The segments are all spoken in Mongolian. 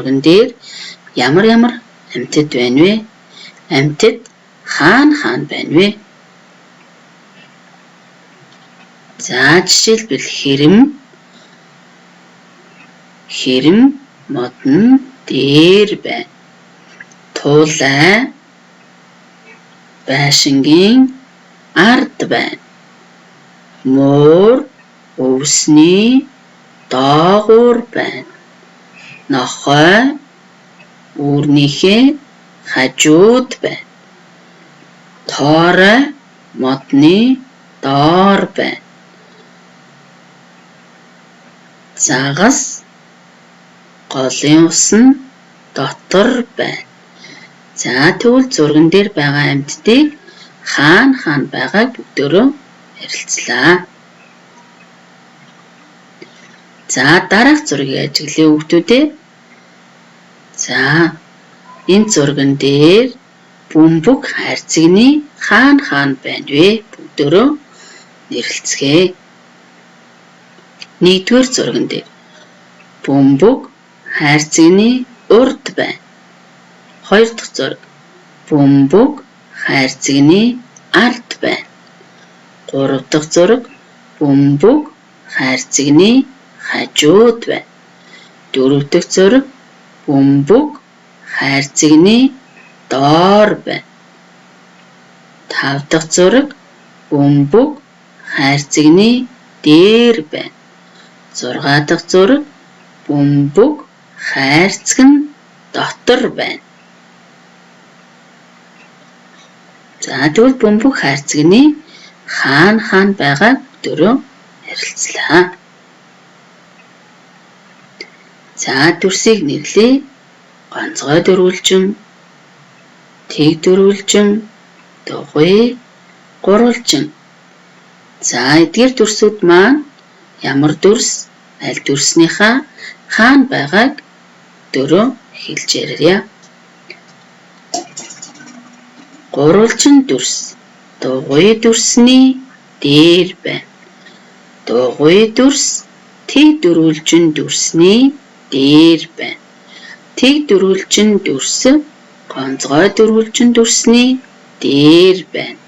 зурган дээр ямар амьтад байна вэ? Амьтад хаана байна вэ? За жишээлбэл хэрэм модон дээр байна. Туулай байшингийн ард байна. Муур өвсний доогуур байна. Нохой үүрнийхээ хажууд байна. Тоорой модны доор байна. Загас голын ус нь дотор байна. За тэгвэл зурган дээр байгаа амьтдыг хаана байгааг бүгдөө ярилцлаа. За дараах зургийг ажиглая хүүхдүүдээ. За энэ зурган дээр бөмбөг хайрцагны хаана байна вэ? Бүгдөө нэрлэлцгээе. Нэгдүгээр зурган дээр бөмбөг хайрцагны урд байна. Хоёр дахь зураг бөмбөг хайрцагны ард байна. Гурав дахь зураг бөмбөг хайрцагны хажууд байна. Дөрөв дахь зураг бөмбөг хайрцагны доор байна. Тав дахь зураг бөмбөг хайрцагны дээр байна. 6 дахь зураг бөмбөг хайрцаг нь дотор байна. За тэгвэл бөмбөг хайрцагны хаана байгааг дөрөв ярилцлаа. За дүрсийг нэрлэе. Ганцгой дөрвөлжин, тэг дөрвөлжин, дугуй, гурвалжин. За эдгээр дүрсүүд маань ямар дүрс, аль дүрснийхаа хаана байгааг дөрөв хэлж ярья. Гурвалжин дүрс дугуй дүрсний дээр байна. Дугуй дүрс тэг дөрвөлжин дүрсний дээр байна. Тэг дөрвөлжин дүрс гонцгой дөрвөлжин дүрсний дээр байна.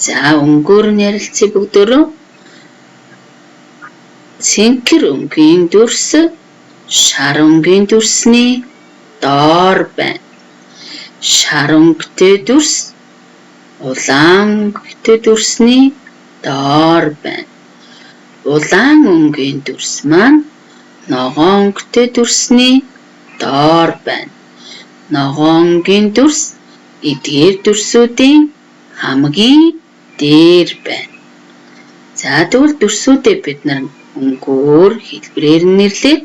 За өнгөөр нь ярилцъя бүгдөө. Цэнхэр өнгийн дүрс шар өнгийн дүрсний доор байна. Шар өнгөтэй дүрс улаан өнгөтэй дүрсний доор байна. Улаан өнгийн дүрс маань ногоон өнгөтэй дүрсний доор байна. Ногоон өнгийн дүрс эдгээр дүрсүүдийн хамгийн дээр байна. За тэгвэл дүрсүүдээ бид нар өнгөөр хэлбэрээр нэрлээд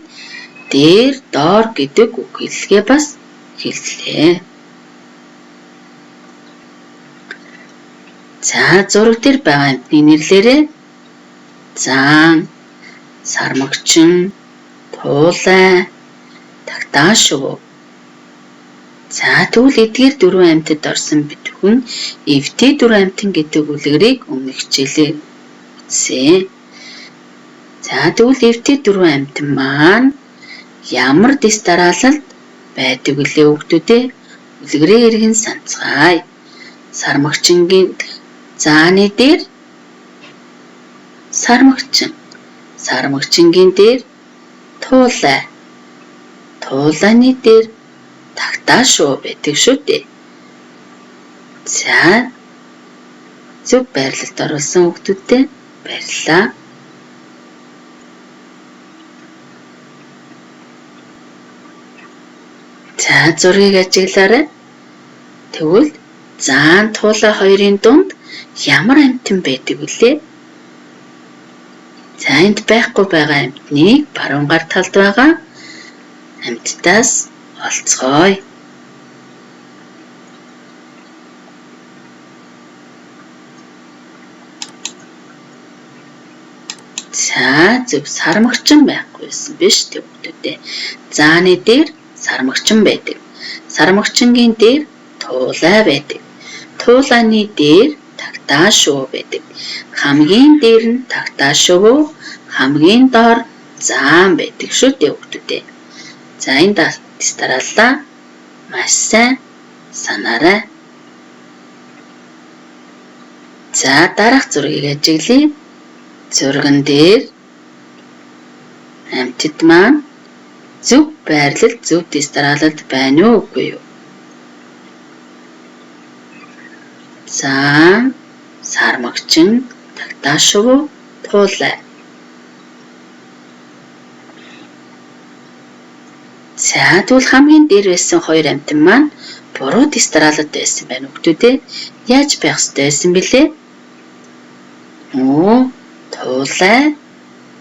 дээр доор гэдэг үг хэллэгээ бас хэллээ. За зураг дээр байгаа амьтны нэрлээрээ заан, сармагчин, туулай, тагтаашгүй. За тэгвэл эдгээр дөрвөн амьтад орсон битгүн эвтэй дөрвөн амьтан гэдэг үлгэрийг өмнөх хичээлээ үзсэн. За тэгвэл эвтэй дөрвөн амьтан маань ямар дэс дараалалд байдаг вүлээ хүүхдүүдээ үлгэрээ эргэн санацгаая. Сармагчингийн зааны дээр сармагчин, сармагчингийн дээр туулай, туулайны дээр тагтаашгүй байдаг шүү дээ. За зөв байрлалд оруулсан хүүхдүүдтэй баярлалаа. За зургийг ажиглаарай. Тэгвэл заан туулай хоёрын дунд ямар амьтан байдаг вүлээ? За энд байхгүй байгаа амьтныг баруун гар талд байгаа амьтдаас олцгоё. За зөв сармагчин байхгүйсэн биш тэгвдээ. Зааны дээр сармагчин байдаг. Сармагчингийн дээр туулай байдаг. Туулайны дээр тагтаашгүй байдаг. Хамгийн дээр нь тагтаашгүй, хамгийн доор заан байдаг шүү дээ хүүхдүүдээ. За энэ Тэс дарааллаа. Маш сайн санаарай. За дараах зургийг ажиглая. Зурган дээр амьтад маань зөв байрлал, зөв тэс дараалалд байна уу үгүй юу? За сармагчин тагтаашгүй туулай. За тэгвэл хамгийн дээр байсан хоёр амьтан маань буруу тэс дараалалд байсан байна хүүхдүүдээ. Яаж байх ёстой байсан бэлээ? Туулай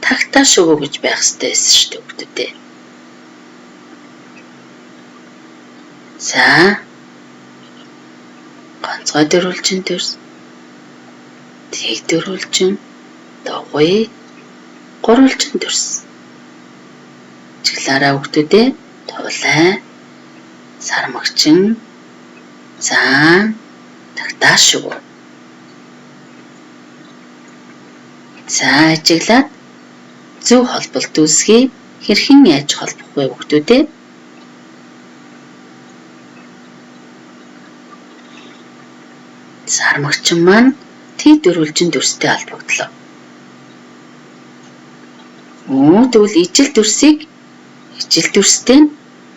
тагтаашгүй гэж байх ёстой байсан шүү дээ хүүхдүүдээ. За ганцгой дөрвөлжин төрс. Тэг дөрвөлжин, догуй, гурвалжин төрс. Ажиглаарай хүүхдүүдээ. Туулай, сармагчин, заан, тагтаашгүй. За ажиглаад зөв холболт үүсгэе. Хэрхэн яаж холбох вэ хүүхдүүдээ? Сармагчин маань тэг дөрвөлжин төрстэй холбогдлоо. Тэгвэл ижил төрсийг ижил төрстэй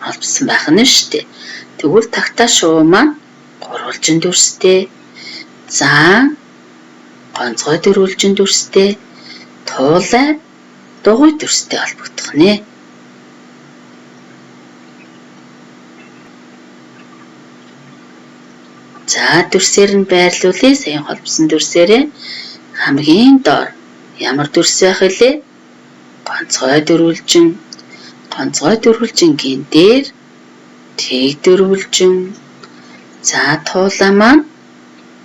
холбосон байх нь шүү дээ. Тэгвэл тагтаашгүй маань гурвалжин төрстэй, заан ганцгой дөрвөлжин төрстэй, туулай дугуй төрстэй холбогдох нэ. За төрсээр нь байрлуулъя. Саяхан холбосон төрсээрээ хамгийн доор ямар төрс байх вэ? Ганцгой дөрвөлжингийн дээр тэг дөрвөлжин. За туулай маань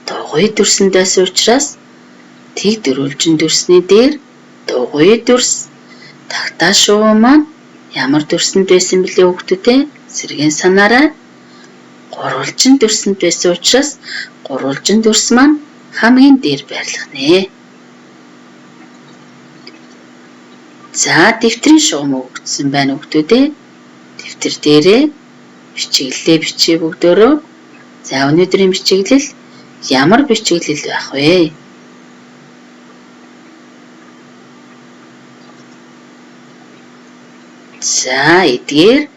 дугуй төрсөнд байсан учраас тэг дөрвөлжин төрсний дээр дугуй төрс. Тагтаашгүй маань ямар төрсөнд байсан бэлээ хүүхдүүдээ? Сэргийн санаарай. Гурвалжин төрсөнд байсан учраас гурвалжин төрс маань хамгийн дээр байрлах нэ. За дэвтрийн шугам өгсөн байна хүүхдүүдээ. Дэвтэр дээрээ бичиглэлээ бичиж бүгдөө. За өнөөдрийн бичиглэл ямар бичиглэл байх вэ? За эдгээр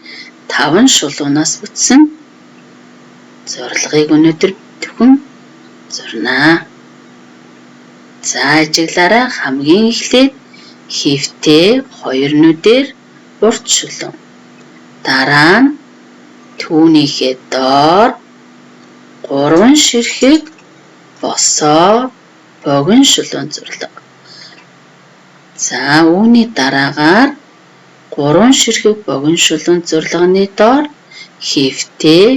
5 шулуунаас бүтсэн зурлагыг өнөөдөр бүхэн зурнаа. За ажиглаарай. Хамгийн эхлээд хэвтээ 2 нүдээр урт шулуун. Дараа нь түүнийхээ доор 3 ширхэг босоо богино шулуун зурлаг. За үүний дараагаар 3 ширхэг богино шулуун зурлагны доор хэвтээ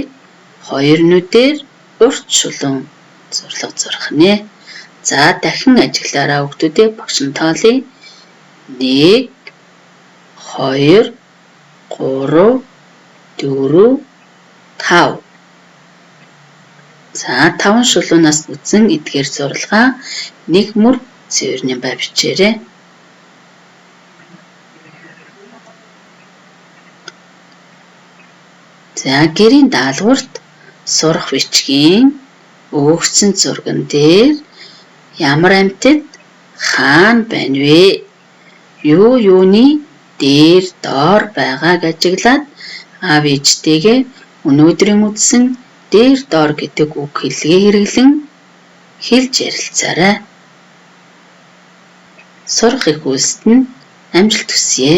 2 нүдээр урт шулуун зурлаг зурх нэ. За дахин ажиглаарай хүүхдүүдээ. Багш нь тоолъё. 1 2 3 4 5. За 5 шулуунаас бүтсэн эдгээр зурлагаа нэг мөр цэвэрний бай бичээрэй. За гэрийн даалгаварт сурах бичгийн өгөгдсөн зурган дээр ямар амьтад хаана байна вэ? Юуны дээр доор байгааг ажиглаад аав ээжтэйгээ өнөөдрийн үдсэн дээр доор гэдэг үг хэллэгээ хэрэглэн хэлж ярилцаарай. Сурах их үйлсэд нь амжилт хүсье.